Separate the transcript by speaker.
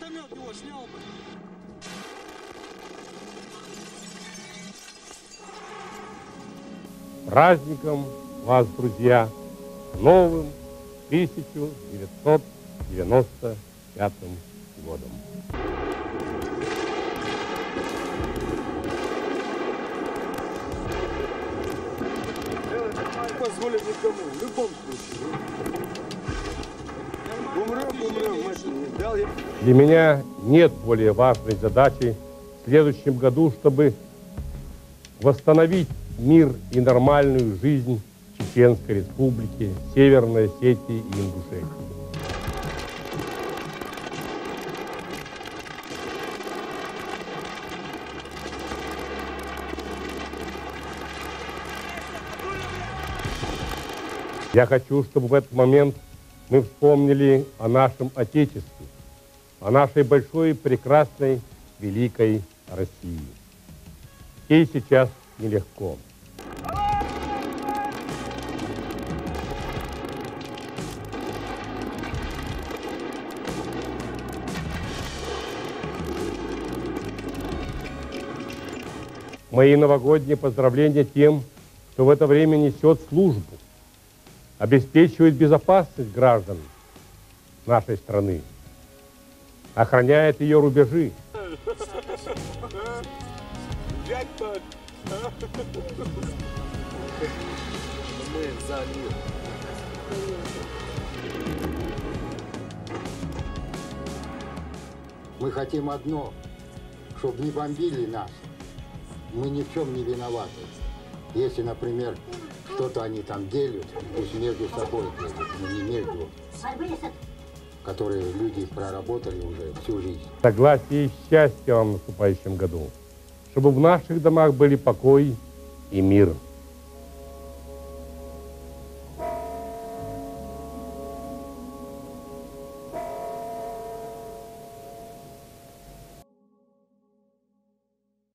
Speaker 1: Автомет его снял бы.
Speaker 2: Праздником вас, друзья, новым 1995 годом.
Speaker 1: Позволить никому, в любом случае. Умрем,
Speaker 2: Для меня нет более важной задачи в следующем году, чтобы восстановить мир и нормальную жизнь Чеченской Республики, Северной Осетии и Ингушетии. Я хочу, чтобы в этот момент мы вспомнили о нашем Отечестве, о нашей большой, прекрасной, великой России. Ей сейчас нелегко. Мои новогодние поздравления тем, кто в это время несет службу, обеспечивает безопасность граждан нашей страны, охраняет ее рубежи.
Speaker 1: Мы за мир.
Speaker 3: Мы хотим одно, чтобы не бомбили нас. Мы ни в чем не виноваты. Если, например, что-то они там делят, пусть между собой делят, но не между, которые люди проработали уже всю жизнь.
Speaker 2: Согласия и счастья вам в наступающем году, чтобы в наших домах были покой и мир.